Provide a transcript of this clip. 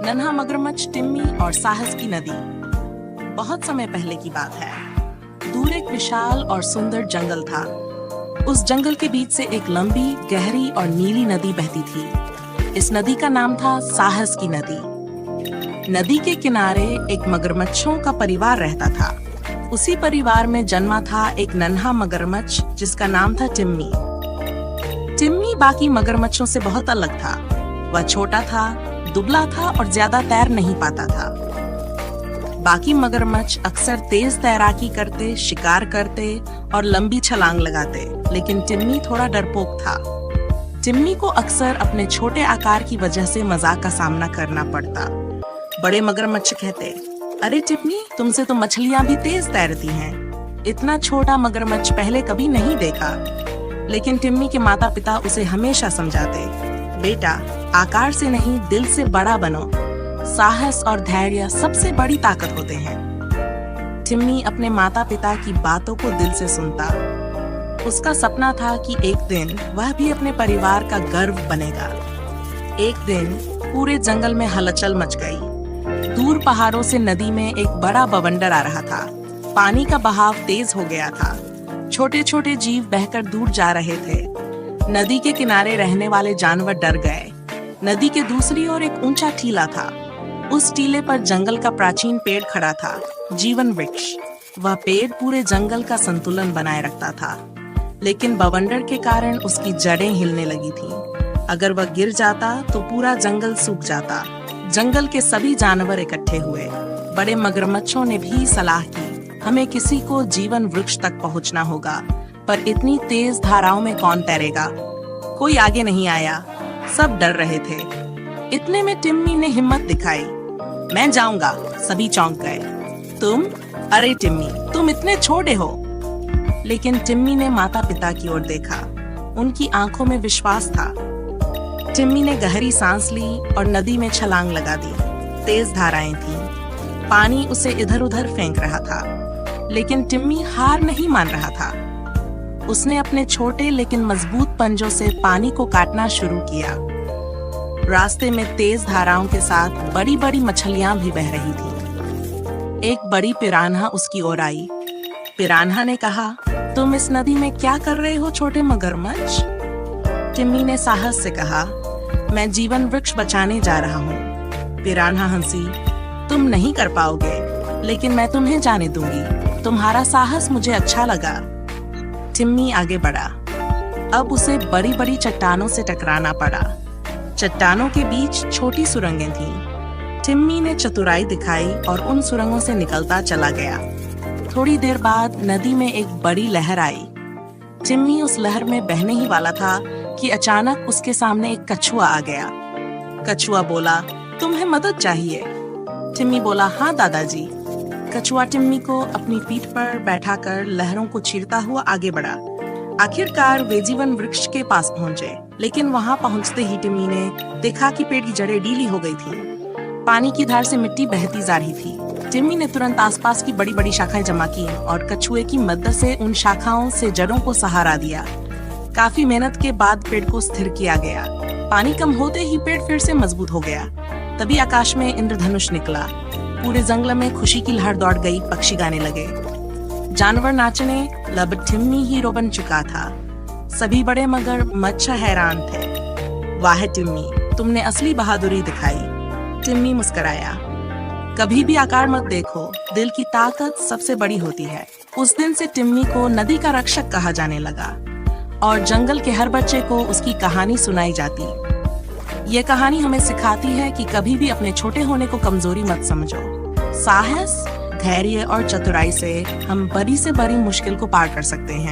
नन्हा मगरमच्छ टिम्मी और साहस की नदी। बहुत समय पहले की बात है। दूर एक विशाल और सुंदर जंगल था। उस जंगल के बीच से एक लंबी, गहरी और नीली नदी बहती थी। इस नदी का नाम था साहस की नदी। नदी के किनारे एक मगरमच्छों का परिवार रहता था। उसी परिवार में जन्मा था एक नन्हा मगरमच्छ जिसका नाम था टिम्मी। टिम्मी बाकी मगरमच्छों से बहुत अलग था। वह छोटा था, दुबला था और ज्यादा तैर नहीं पाता था। बाकी मगरमच्छ अक्सर तेज तैराकी करते, शिकार करते और लंबी छलांग लगाते, लेकिन टिम्मी थोड़ा डरपोक था। टिम्मी को अक्सर अपने छोटे आकार की वजह से मजाक का सामना करना पड़ता। बड़े मगरमच्छ कहते, अरे टिम्मी, तुमसे तो मछलियां भी तेज तैरती हैं। इतना छोटा मगरमच्छ पहले कभी नहीं देखा। लेकिन टिम्मी के माता पिता उसे हमेशा समझाते, बेटा, आकार से नहीं दिल से बड़ा बनो। साहस और धैर्य सबसे बड़ी ताकत होते हैं। टिम्मी अपने माता पिता की बातों को दिल से सुनता। उसका सपना था कि एक दिन वह भी अपने परिवार का गर्व बनेगा। एक दिन पूरे जंगल में हलचल मच गई। दूर पहाड़ों से नदी में एक बड़ा बवंडर आ रहा था। पानी का बहाव तेज हो गया था। छोटे छोटे जीव बहकर दूर जा रहे थे। नदी के किनारे रहने वाले जानवर डर गए। नदी के दूसरी ओर एक ऊंचा टीला था। उस टीले पर जंगल का प्राचीन पेड़ खड़ा था, जीवन वृक्ष। वह पेड़ पूरे जंगल का संतुलन बनाए रखता था, लेकिन बवंडर के कारण उसकी जड़ें हिलने लगी थीं। अगर वह गिर जाता तो पूरा जंगल सूख जाता। जंगल के सभी जानवर इकट्ठे हुए। बड़े मगरमच्छों ने भी सलाह की, हमें किसी को जीवन वृक्ष तक पहुंचना होगा, पर इतनी तेज धाराओं में कौन तैरेगा। कोई आगे नहीं आया, सब डर रहे थे। इतने में टिम्मी ने हिम्मत दिखाई, मैं जाऊंगा। सभी चौंक गए। तुम? अरे टिम्मी, तुम इतने छोटे हो। लेकिन टिम्मी ने माता पिता की ओर देखा। उनकी आंखों में विश्वास था। टिम्मी ने गहरी सांस ली और नदी में छलांग लगा दी। तेज धाराएं थीं। पानी उसे इधर उधर फेंक रहा था, लेकिन टिम्मी हार नहीं मान रहा था। उसने अपने छोटे लेकिन मजबूत पंजों से पानी को काटना शुरू किया। रास्ते में तेज धाराओं के साथ बड़ी बड़ी मछलियां भी बह रही थीं। एक बड़ी पिरान्हा उसकी ओर आई। पिरान्हा ने कहा, तुम इस नदी में क्या कर रहे हो छोटे मगरमच्छ? टिम्मी ने साहस से कहा, मैं जीवन वृक्ष बचाने जा रहा हूँ। पिरान्हा हंसी, तुम नहीं कर पाओगे, लेकिन मैं तुम्हें जाने दूंगी। तुम्हारा साहस मुझे अच्छा लगा। टिम्मी आगे बढ़ा। अब उसे बड़ी बड़ी चट्टानों से टकराना पड़ा। चट्टानों के बीच छोटी सुरंगें थीं। टिम्मी ने चतुराई दिखाई और उन सुरंगों से निकलता चला गया। थोड़ी देर बाद नदी में एक बड़ी लहर आई। टिम्मी उस लहर में बहने ही वाला था कि अचानक उसके सामने एक कछुआ आ गया। कछुआ बोला, तुम्हें मदद चाहिए? टिम्मी बोला, हाँ दादाजी। कछुआ टिम्मी को अपनी पीठ पर बैठाकर लहरों को चीरता हुआ आगे बढ़ा। आखिरकार वे जीवन वृक्ष के पास पहुंचे, लेकिन वहां पहुंचते ही टिम्मी ने देखा कि पेड़ की जड़ें ढीली हो गई थीं। पानी की धार से मिट्टी बहती जा रही थी। टिम्मी ने तुरंत आसपास की बड़ी बड़ी शाखाएं जमा की और कछुए की मदद से उन शाखाओं से जड़ों को सहारा दिया। काफी मेहनत के बाद पेड़ को स्थिर किया गया। पानी कम होते ही पेड़ फिर से मजबूत हो गया। तभी आकाश में इंद्रधनुष निकला। पूरे जंगल में खुशी की लहर दौड़ गई। पक्षी गाने लगे, जानवर नाचने। लब टिम्मी हीरो बन चुका था। सभी बड़े मगरमच्छ हैरान थे। वाह टिम्मी, तुमने असली बहादुरी दिखाई। टिम्मी मुस्कुराया, कभी भी आकार मत देखो, दिल की ताकत सबसे बड़ी होती है। उस दिन से टिम्मी को नदी का रक्षक कहा जाने लगा और जंगल के हर बच्चे को उसकी कहानी सुनाई जाती। ये कहानी हमें सिखाती है कि कभी भी अपने छोटे होने को कमजोरी मत समझो। साहस, धैर्य और चतुराई से हम बड़ी से बड़ी मुश्किल को पार कर सकते हैं।